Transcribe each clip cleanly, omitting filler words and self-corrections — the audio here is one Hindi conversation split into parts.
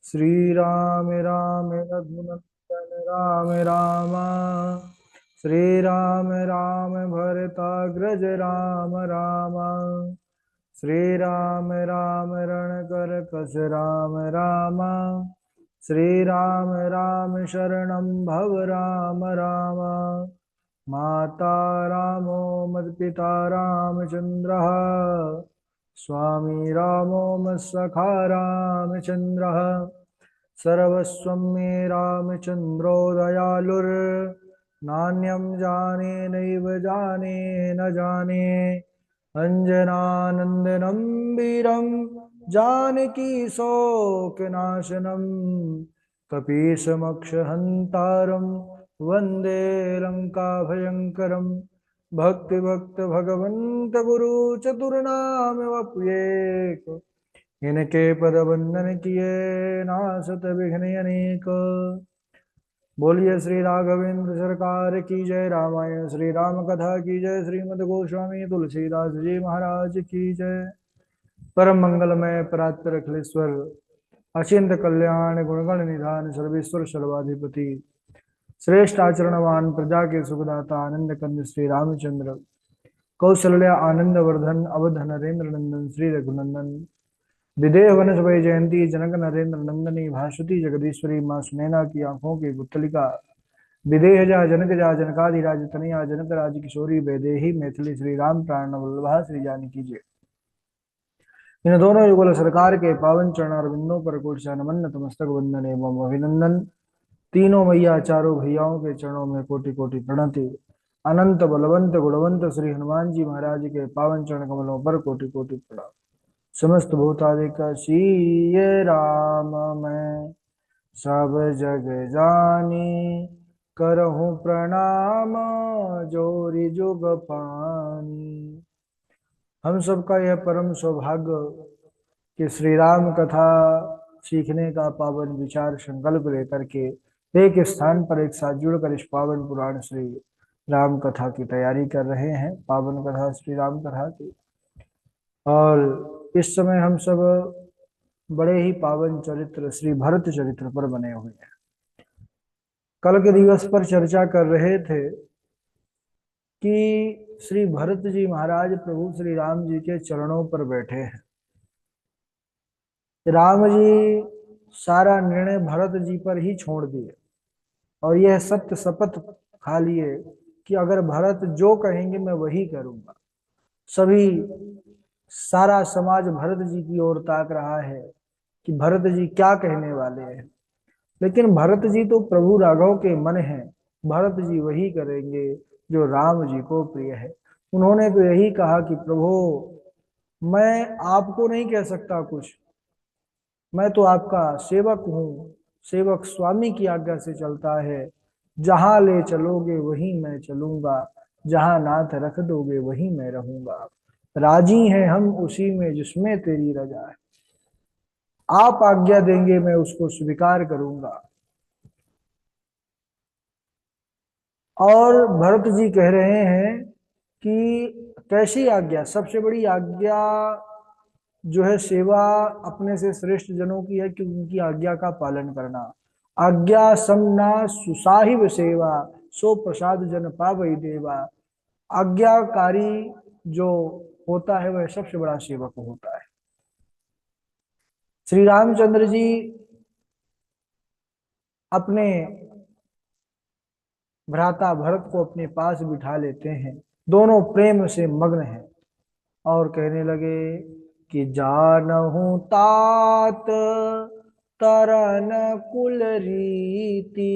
श्री राम राम रघुनंदन राम राम। श्री राम राम भरताग्रज राम राम। श्री राम राम रणकर कस राम राम। श्री राम राम शरणं भव राम राम। माता रामो मत्पिता रामचन्द्रः। स्वामी रामो मत्सखा रामचन्द्रः। सर्वस्वं मे रामचन्द्रो दयालुर्नान्यं जाने नैव जाने न जाने। अञ्जनानन्दनं वीरं जानकी शोकनाशनं कपीशमक्षहन्तारं वन्दे लङ्काभयङ्करम्। भक्ति भक्त भगवंत गुरु चतुर्नाम वपुएक। इनके पद वंदन किए नासत विघ्न अनेक। बोलिए श्री राघवेंद्र सरकार की जय। रामायण श्री राम कथा की जय। श्रीमद गोस्वामी तुलसीदास जी महाराज की जय। परम मंगलमय परात्पर अखिलेश्वर अचिंत कल्याण गुणगण निधान सर्वेश्वर सर्वाधिपति श्रेष्ठ आचरणवान प्रजा के सुखदाता आनंद कंद श्री रामचंद्र कौशल्या आनंद वर्धन अवध नरेंद्र नंदन श्री रघुनंदन विदेह वनस वै जयंती जनक नरेंद्र नंदनी भाषुति जगदीश्वरी माँ सुनैना की आंखों की पुतलिका विदेह जा जनकाधिराज तनया जनक राज किशोरी वैदेही मैथिली श्री राम प्राण वल्लभा श्री जानकी जय। इन दोनों युगल सरकार के पावन चरणारविंदों पर कोटि नमन नतमस्तक वंदन एवं अभिनंदन। तीनों मैया चारों भैयाओं के चरणों में कोटि कोटि प्रणति। अनंत बलवंत गुणवंत श्री हनुमान जी महाराज के पावन चरण कमलों पर कोटि कोटि प्रणाम। समस्त भूतादिक शीय राम मैं सब जग जानी करहूँ प्रणाम जोरी जुग पानी। हम सबका यह परम सौभाग्य कि श्री राम कथा सीखने का पावन विचार संकल्प लेकर के एक स्थान पर एक साथ जुड़कर इस पावन पुराण श्री राम कथा की तैयारी कर रहे हैं। पावन कथा श्री राम कथा की। और इस समय हम सब बड़े ही पावन चरित्र श्री भरत चरित्र पर बने हुए हैं। कल के दिवस पर चर्चा कर रहे थे कि श्री भरत जी महाराज प्रभु श्री राम जी के चरणों पर बैठे हैं। राम जी सारा निर्णय भरत जी पर ही छोड़ दिए और यह सत्य शपथ खा लिए कि अगर भरत जो कहेंगे मैं वही करूंगा। सभी सारा समाज भरत जी की ओर ताक रहा है कि भरत जी क्या कहने वाले हैं। लेकिन भरत जी तो प्रभु राघव के मन हैं। भरत जी वही करेंगे जो राम जी को प्रिय है। उन्होंने तो यही कहा कि प्रभु मैं आपको नहीं कह सकता कुछ, मैं तो आपका सेवक हूँ। सेवक स्वामी की आज्ञा से चलता है। जहां ले चलोगे वहीं मैं चलूंगा, जहां नाथ रख दोगे वहीं मैं रहूंगा। राजी हैं हम उसी में जिसमें तेरी रजा है। आप आज्ञा देंगे मैं उसको स्वीकार करूंगा। और भरत जी कह रहे हैं कि कैसी आज्ञा? सबसे बड़ी आज्ञा जो है सेवा अपने से श्रेष्ठ जनों की है कि उनकी आज्ञा का पालन करना। आज्ञा समना सुसाहिब सेवा सो प्रसाद जन पावई देवा। आज्ञाकारी जो होता है वह सबसे बड़ा सेवक होता है। श्री रामचंद्र जी अपने भ्राता भरत को अपने पास बिठा लेते हैं। दोनों प्रेम से मग्न हैं और कहने लगे कि जानहु तात तरन कुल रीति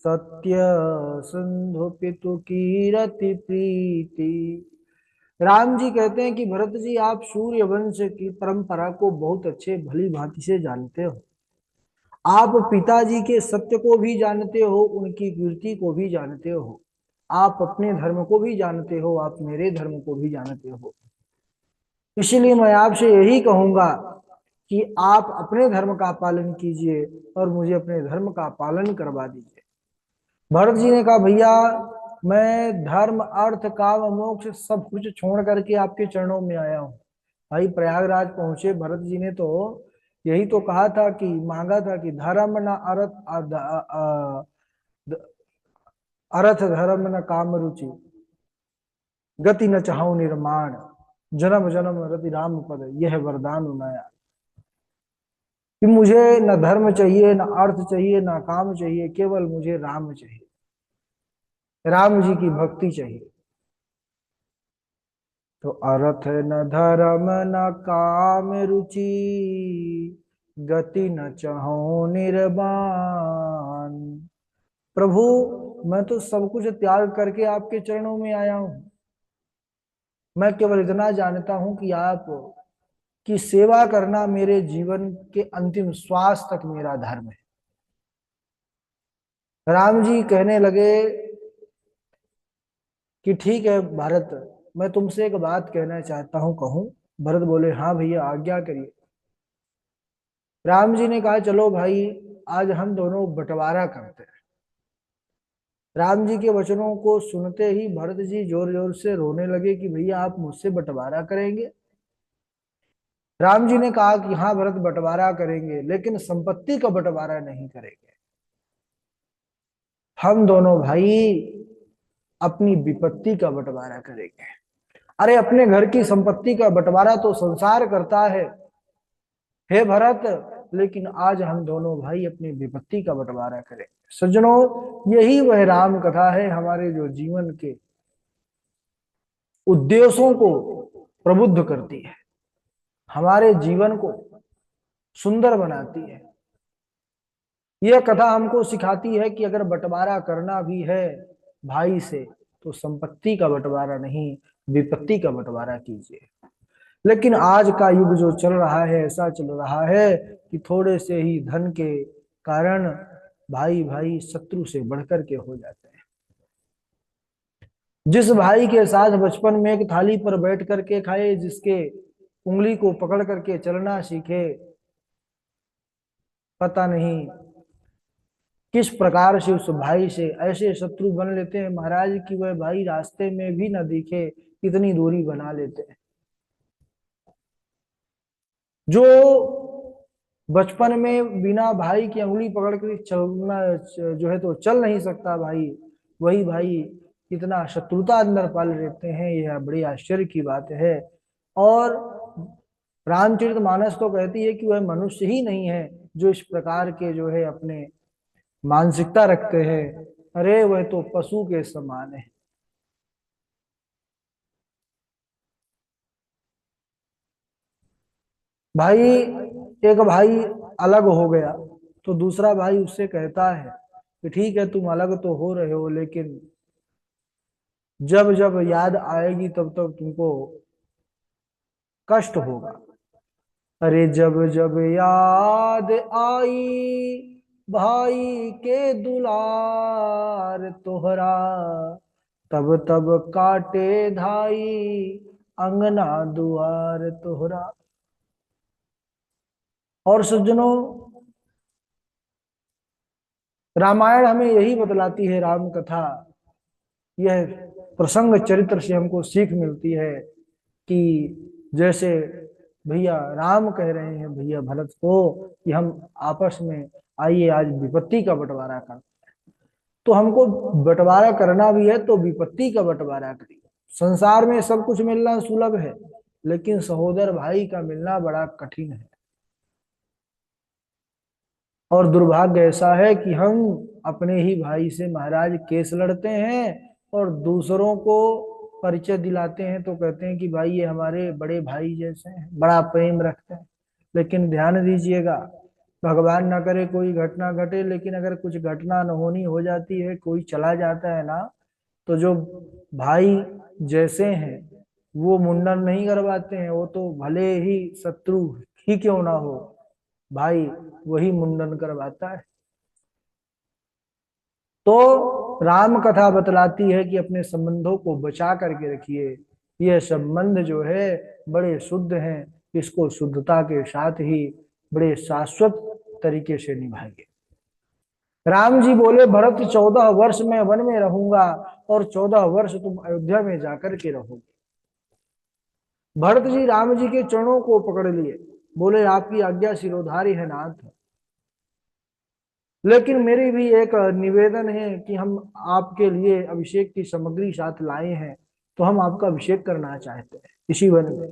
सत्य सिंधु पितु की रति प्रीति। राम जी कहते हैं कि भरत जी आप सूर्य वंश की परंपरा को बहुत अच्छे भली भांति से जानते हो। आप पिताजी के सत्य को भी जानते हो, उनकी कीर्ति को भी जानते हो। आप अपने धर्म को भी जानते हो, आप मेरे धर्म को भी जानते हो। इसीलिए मैं आपसे यही कहूंगा कि आप अपने धर्म का पालन कीजिए और मुझे अपने धर्म का पालन करवा दीजिए। भरत जी ने कहा भैया मैं धर्म अर्थ काम मोक्ष सब कुछ छोड़ करके आपके चरणों में आया हूँ। भाई प्रयागराज पहुंचे भरत जी ने तो यही तो कहा था कि मांगा था कि धर्म न अर्थ धर्म न काम रुचि, गति न चाहूं निर्माण, जन्म जन्म रति राम पद, यह वरदान नया। कि मुझे न धर्म चाहिए, न अर्थ चाहिए, न काम चाहिए, केवल मुझे राम चाहिए, राम जी की भक्ति चाहिए। तो अर्थ न धर्म न काम रुचि, गति न चाहो निर्वाण। प्रभु, मैं तो सब कुछ त्याग करके आपके चरणों में आया हूं। मैं केवल इतना जानता हूं कि आप की सेवा करना मेरे जीवन के अंतिम श्वास तक मेरा धर्म है। राम जी कहने लगे कि ठीक है भरत, मैं तुमसे एक बात कहना चाहता हूं, कहूं? भरत बोले, हाँ भैया आज्ञा करिए। राम जी ने कहा, चलो भाई आज हम दोनों बंटवारा करते हैं। राम जी के वचनों को सुनते ही भरत जी जोर जोर से रोने लगे कि भैया आप मुझसे बंटवारा करेंगे? राम जी ने कहा कि हाँ भरत, बंटवारा करेंगे, लेकिन संपत्ति का बंटवारा नहीं करेंगे। हम दोनों भाई अपनी विपत्ति का बंटवारा करेंगे। अरे अपने घर की संपत्ति का बंटवारा तो संसार करता है हे भरत, लेकिन आज हम दोनों भाई अपनी विपत्ति का बंटवारा करें। सज्जनों, यही वह राम कथा है हमारे जो जीवन के उद्देश्यों को प्रबुद्ध करती है, हमारे जीवन को सुंदर बनाती है। यह कथा हमको सिखाती है कि अगर बंटवारा करना भी है भाई से, तो संपत्ति का बंटवारा नहीं, विपत्ति का बंटवारा कीजिए। लेकिन आज का युग जो चल रहा है, ऐसा चल रहा है कि थोड़े से ही धन के कारण भाई भाई शत्रु से बढ़कर के हो जाते हैं। जिस भाई के साथ बचपन में एक थाली पर बैठ करके खाए, जिसके उंगली को पकड़ करके चलना सीखे, पता नहीं किस प्रकार से उस भाई से ऐसे शत्रु बन लेते हैं महाराज कि वह भाई रास्ते में भी न दिखे, इतनी दूरी बना लेते हैं। जो बचपन में बिना भाई की उंगली पकड़ कर चलना जो है तो चल नहीं सकता भाई, वही भाई इतना शत्रुता अंदर पाल लेते हैं। यह बड़ी आश्चर्य की बात है। और रामचरितमानस तो कहती है कि वह मनुष्य ही नहीं है जो इस प्रकार के जो है अपने मानसिकता रखते हैं। अरे वह तो पशु के समान है। भाई, एक भाई अलग हो गया तो दूसरा भाई उससे कहता है कि ठीक है तुम अलग तो हो रहे हो, लेकिन जब जब याद आएगी तब तब तुमको कष्ट होगा। अरे जब जब याद आई भाई के दुलार तोहरा, तब तब काटे धाई अंगना दुआर तोहरा। और सज्जनों, रामायण हमें यही बतलाती है, राम कथा, यह प्रसंग चरित्र से हमको सीख मिलती है कि जैसे भैया राम कह रहे हैं भैया भरत को कि हम आपस में आइए आज विपत्ति का बंटवारा कर, तो हमको बंटवारा करना भी है तो विपत्ति का बंटवारा करिए। संसार में सब कुछ मिलना सुलभ है, लेकिन सहोदर भाई का मिलना बड़ा कठिन है। और दुर्भाग्य ऐसा है कि हम अपने ही भाई से महाराज केस लड़ते हैं और दूसरों को परिचय दिलाते हैं तो कहते हैं कि भाई ये हमारे बड़े भाई जैसे हैं, बड़ा प्रेम रखते हैं। लेकिन ध्यान दीजिएगा, भगवान ना करे कोई घटना घटे, लेकिन अगर कुछ घटना न होनी हो जाती है, कोई चला जाता है ना, तो जो भाई जैसे हैं वो मुंडन नहीं करवाते हैं, वो तो भले ही शत्रु ही क्यों ना हो, भाई वही मुंडन करवाता है। तो राम कथा बतलाती है कि अपने संबंधों को बचा करके रखिए। यह संबंध जो है बड़े शुद्ध हैं, इसको शुद्धता के साथ ही बड़े शाश्वत तरीके से निभाइए। राम जी बोले, भरत 14 वर्ष में वन में रहूंगा और 14 वर्ष तुम अयोध्या में जाकर के रहोगे। भरत जी राम जी के चरणों को पकड़ लिए बोले आपकी आज्ञा सिरोधारी है नाथ, लेकिन मेरी भी एक निवेदन है कि हम आपके लिए अभिषेक की सामग्री साथ लाए हैं, तो हम आपका अभिषेक करना चाहते हैं इसी वन में।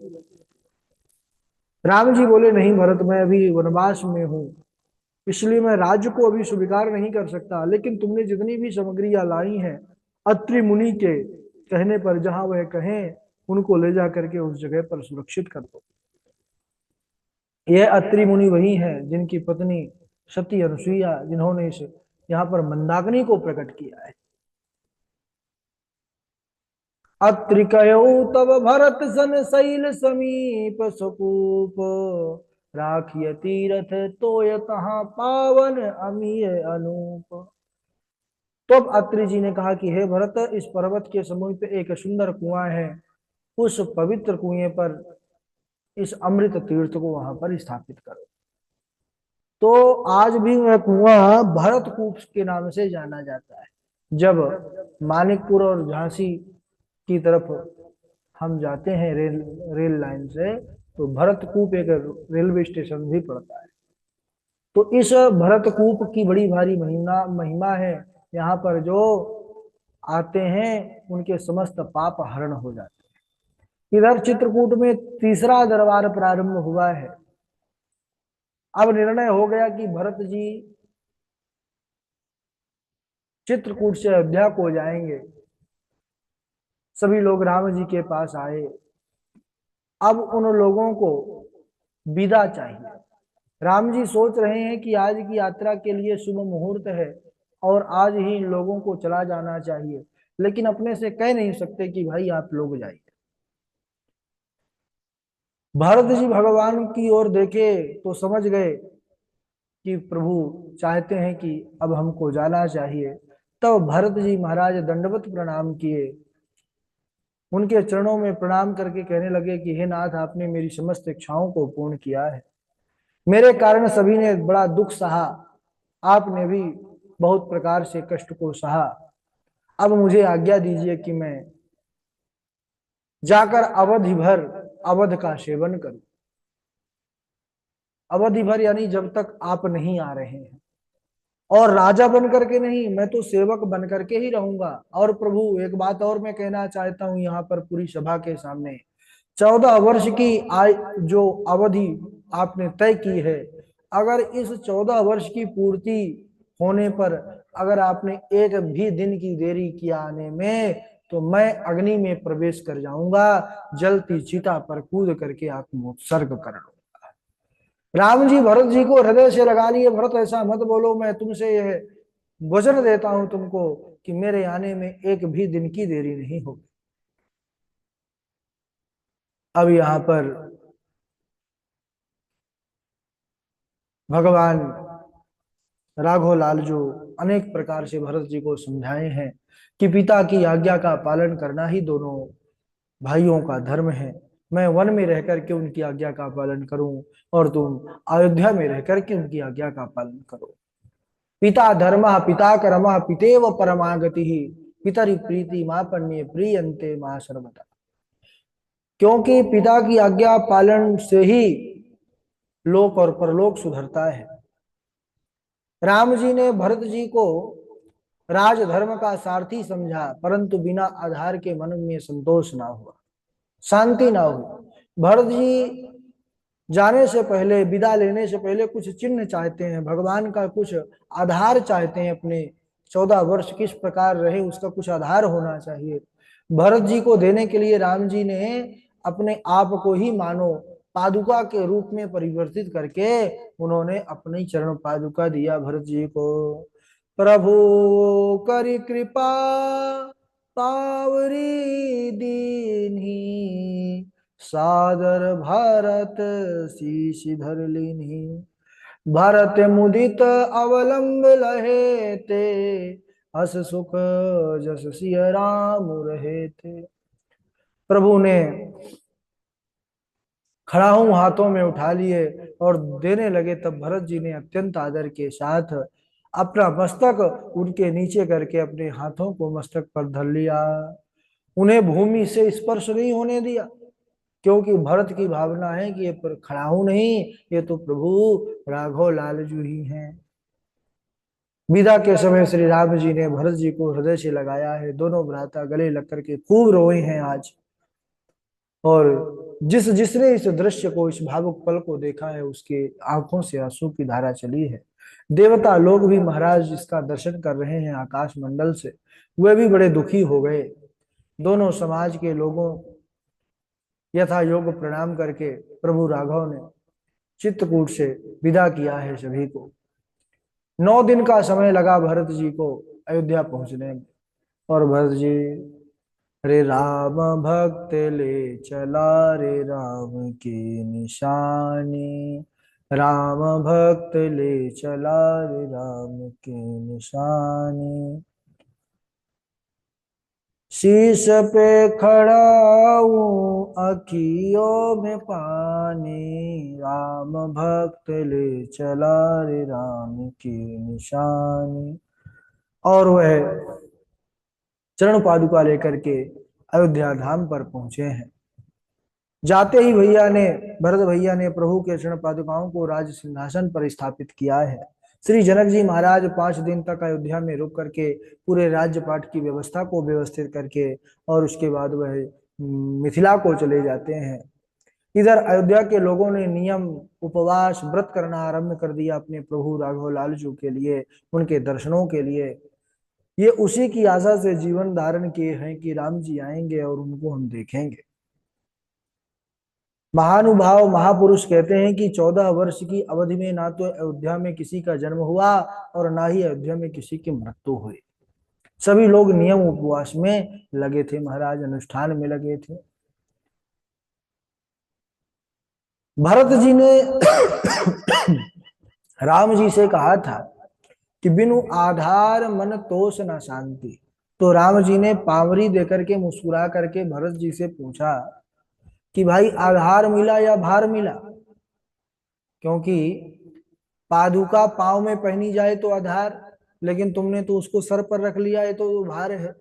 राम जी बोले नहीं भरत, मैं अभी वनवास में हूँ, इसलिए मैं राज्य को अभी स्वीकार नहीं कर सकता, लेकिन तुमने जितनी भी सामग्रियां लाई हैं अत्रि मुनि के कहने पर, जहां वह कहें उनको ले जा करके उस जगह पर सुरक्षित कर दो। यह अत्रि मुनि वही है जिनकी पत्नी सती अनुसुईया, जिन्होंने इस यहाँ पर मंदाकिनी को प्रकट किया है। अत्रि कयो तब भरत सन शैल समीप सकूप, राखिय तीरथ तोय तहाँ पावन अमीय अनूप। तो अब अत्रि जी ने कहा कि हे भरत, इस पर्वत के समीप एक सुंदर कुआं है, उस पवित्र कुएं पर इस अमृत तीर्थ को वहां पर स्थापित करो। तो आज भी वह कुआं भरत कूप के नाम से जाना जाता है। जब मानिकपुर और झांसी की तरफ हम जाते हैं रेल लाइन से, तो भरतकूप एक रेलवे स्टेशन भी पड़ता है। तो इस भरतकूप की बड़ी भारी महिमा महिमा है। यहाँ पर जो आते हैं उनके समस्त पाप हरण हो जाते हैं। इधर चित्रकूट में तीसरा दरबार प्रारंभ हुआ है। अब निर्णय हो गया कि भरत जी चित्रकूट से अयोध्या को जाएंगे। सभी लोग राम जी के पास आए। अब उन लोगों को विदा चाहिए। राम जी सोच रहे हैं कि आज की यात्रा के लिए शुभ मुहूर्त है और आज ही इन लोगों को चला जाना चाहिए, लेकिन अपने से कह नहीं सकते कि भाई आप लोग जाइए। भरत जी भगवान की ओर देखे तो समझ गए कि प्रभु चाहते हैं कि अब हमको जाना चाहिए। तब भरत जी महाराज दंडवत प्रणाम किए, उनके चरणों में प्रणाम करके कहने लगे कि हे नाथ, आपने मेरी समस्त इच्छाओं को पूर्ण किया है। मेरे कारण सभी ने बड़ा दुख सहा, आपने भी बहुत प्रकार से कष्ट को सहा। अब मुझे आज्ञा दीजिए कि मैं जाकर अवधि भर अवध का सेवन करूं। अवधि भर यानी जब तक आप नहीं आ रहे हैं, और राजा बन करके नहीं, मैं तो सेवक बन करके ही रहूंगा। और प्रभु एक बात और मैं कहना चाहता हूं यहाँ पर पूरी सभा के सामने, 14 वर्ष की जो अवधि आपने तय की है, अगर इस 14 वर्ष की पूर्ति होने पर अगर आपने एक भी दिन की देरी किया आने में, तो मैं अग्नि में प्रवेश कर जाऊंगा, जलती चिता पर कूद करके आत्मोत्सर्ग कर लूंगा। राम जी भरत जी को हृदय से लगा लिए, भरत ऐसा मत बोलो, मैं तुमसे यह वचन देता हूं तुमको कि मेरे आने में एक भी दिन की देरी नहीं होगी। अब यहां पर भगवान राघव लाल जो अनेक प्रकार से भरत जी को समझाए हैं कि पिता की आज्ञा का पालन करना ही दोनों भाइयों का धर्म है। मैं वन में रह करके उनकी आज्ञा का पालन करूं और तुम अयोध्या में रह करके उनकी आज्ञा का पालन करो। पिता धर्म पिता कर्म पितेव परमागति, पितरि प्रीति मां पन्ये प्रियंते मां सर्वदा। क्योंकि पिता की आज्ञा पालन से ही लोक और परलोक सुधरता है। राम जी ने भरत जी को राजधर्म का सारथी समझा, परंतु बिना आधार के मन में संतोष ना हुआ, शांति ना हुई। भरत जी जाने से पहले, विदा लेने से पहले कुछ चिन्ह चाहते हैं, भगवान का कुछ आधार चाहते हैं। अपने 14 वर्ष किस प्रकार रहे उसका कुछ आधार होना चाहिए। भरत जी को देने के लिए राम जी ने अपने आप को ही मानो पादुका के रूप में परिवर्तित करके उन्होंने अपनी चरण पादुका दिया भरत जी को। प्रभु करि कृपा पावरी दीन्ही, सादर भरत शीश धर लीन्ही। भरत मुदित अवलंब लहे ते, हस सुख जस सिय राम रहे थे। प्रभु ने खड़ा हूं हाथों में उठा लिए और देने लगे, तब भरत जी ने अत्यंत आदर के साथ अपना मस्तक उनके नीचे करके अपने हाथों को मस्तक पर धर लिया। उन्हें भूमि से स्पर्श नहीं होने दिया, क्योंकि भरत की भावना है कि ये पर खड़ा हूं नहीं, ये तो प्रभु राघव लालजू ही हैं। विदा के समय श्री राम जी ने भरत जी को हृदय से लगाया है, दोनों भ्राता गले लग करके खूब रोए हैं आज। और जिसने इस दृश्य को, इस भावुक पल को देखा है, उसके आंखों से आंसू की धारा चली है। देवता लोग भी महाराज इसका दर्शन कर रहे हैं आकाश मंडल से, वे भी बड़े दुखी हो गए। दोनों समाज के लोगों यथा योग प्रणाम करके प्रभु राघव ने चित्रकूट से विदा किया है सभी को। 9 दिन का समय लगा भरत जी को अयोध्या पहुंचने में। और भरत जी, रे राम भक्त ले चला रे राम की निशानी, राम भक्त ले चला रे राम की निशानी। शीश पे खड़ा हूँ अखियों में पानी, राम भक्त ले चला रे राम की निशानी। और वह चरण पादुका लेकर के अयोध्या धाम पर पहुंचे हैं। जाते ही भरत भैया ने प्रभु के चरण पादुकाओं को राज सिंहासन पर स्थापित किया है। श्री जनक जी महाराज 5 दिन तक अयोध्या में रुक करके पूरे राज्य पाठ की व्यवस्था को व्यवस्थित करके और उसके बाद वह मिथिला को चले जाते हैं। इधर अयोध्या के लोगों ने नियम उपवास व्रत करना आरंभ कर दिया अपने प्रभु राघव लालजू के लिए, उनके दर्शनों के लिए। ये उसी की आशा से जीवन धारण किए हैं कि राम जी आएंगे और उनको हम देखेंगे। महानुभाव महापुरुष कहते हैं कि 14 वर्ष की अवधि में ना तो अयोध्या में किसी का जन्म हुआ और ना ही अयोध्या में किसी की मृत्यु हुई। सभी लोग नियम उपवास में लगे थे महाराज, अनुष्ठान में लगे थे। भरत जी ने राम जी से कहा था कि बिनु आधार मन तोष न शांति। तो राम जी ने पावरी देकर के मुस्कुरा करके भरत जी से पूछा कि भाई आधार मिला या भार मिला? क्योंकि पादुका पांव में पहनी जाए तो आधार, लेकिन तुमने तो उसको सर पर रख लिया, है तो भार है।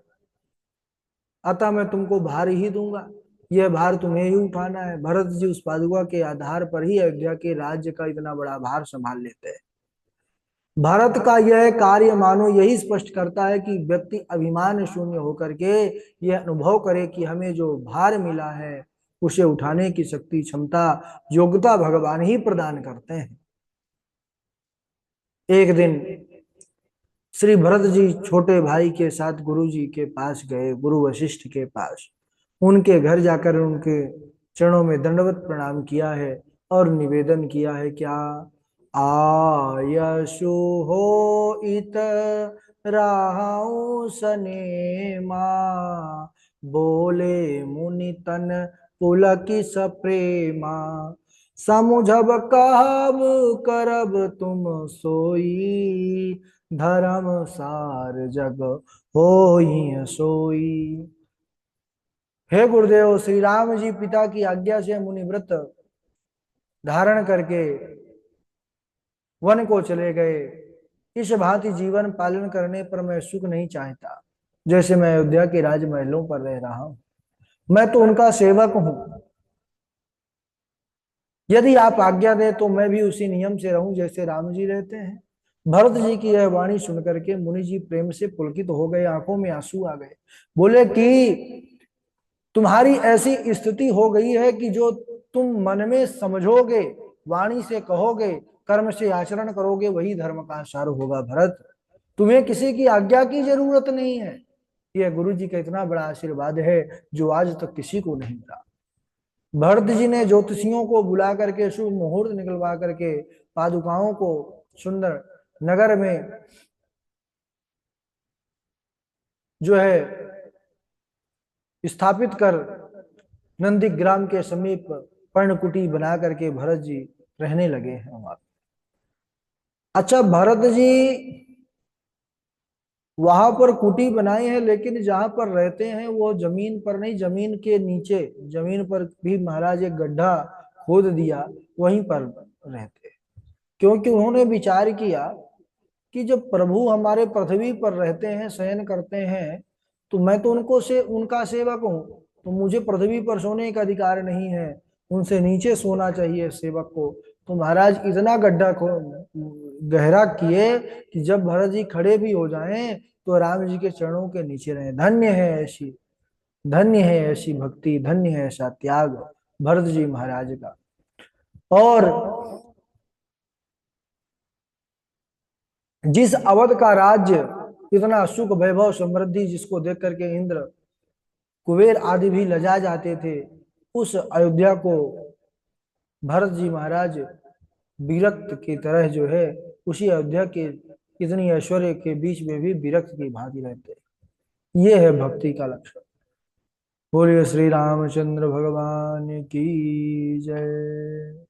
अतः मैं तुमको भार ही दूंगा, यह भार तुम्हें ही उठाना है। भरत जी उस पादुका के आधार पर ही अयोध्या के राज्य का इतना बड़ा भार संभाल लेते हैं। भारत का यह कार्य मानो यही स्पष्ट करता है कि व्यक्ति अभिमान शून्य होकर के यह अनुभव करे कि हमें जो भार मिला है उसे उठाने की शक्ति, क्षमता, योग्यता भगवान ही प्रदान करते हैं। एक दिन श्री भरत जी छोटे भाई के साथ गुरु जी के पास गए, गुरु वशिष्ठ के पास। उनके घर जाकर उनके चरणों में दंडवत प्रणाम किया है और निवेदन किया है, क्या आयशु हो इत राहु सने माँ, बोले मुनि तन पुलकी सप्रेमा, समुझब कहब करब तुम सोई, धर्म सार जग होई सोई। हे गुरुदेव, श्री राम जी पिता की आज्ञा से मुनि व्रत धारण करके वन को चले गए। इस भांति जीवन पालन करने पर मैं सुख नहीं चाहता जैसे मैं अयोध्या के राजमहलों पर रह रहा हूं। मैं तो उनका सेवक हूं। यदि आप आज्ञा दें तो मैं भी उसी नियम से रहूं जैसे राम जी रहते हैं। भरत जी की यह वाणी सुनकर के मुनि जी प्रेम से पुलकित हो गए, आंखों में आंसू आ गए। बोले कि तुम्हारी ऐसी स्थिति हो गई है कि जो तुम मन में समझोगे, वाणी से कहोगे, कर्म से आचरण करोगे, वही धर्म का सार होगा। भरत, तुम्हें किसी की आज्ञा की जरूरत नहीं है। यह गुरु जी का इतना बड़ा आशीर्वाद है जो आज तक किसी को नहीं मिला। भरत जी ने ज्योतिषियों को बुला करके शुभ मुहूर्त निकलवा करके पादुकाओं को सुंदर नगर में जो है स्थापित कर नंदीग्राम के समीप पर्णकुटी बना करके भरत जी रहने लगे हैं वहां। अच्छा, भरत जी वहां पर कुटी बनाई है, लेकिन जहां पर रहते हैं वो जमीन पर नहीं, जमीन के नीचे, जमीन पर भी महाराज एक गड्ढा खोद दिया, वहीं पर रहते। क्योंकि उन्होंने विचार किया कि जब प्रभु हमारे पृथ्वी पर रहते हैं, शयन करते हैं, तो मैं तो उनका सेवक हूं, तो मुझे पृथ्वी पर सोने का अधिकार नहीं है। उनसे नीचे सोना चाहिए सेवक को। तो महाराज इतना गड्ढा गहरा किए कि जब भरत जी खड़े भी हो जाएं तो राम जी के चरणों के नीचे रहे। धन्य है ऐसी, धन्य है ऐसी भक्ति, धन्य है ऐसा त्याग भरत जी महाराज का। और जिस अवध का राज्य इतना सुख वैभव समृद्धि जिसको देख करके इंद्र कुबेर आदि भी लजा जाते थे, उस अयोध्या को भरत जी महाराज विरक्त की तरह जो है, उसी अयोध्या के इतनी ऐश्वर्य के बीच में भी विरक्त की भांति रहते हैं। ये है भक्ति का लक्षण। बोलिए श्री रामचंद्र भगवान की जय।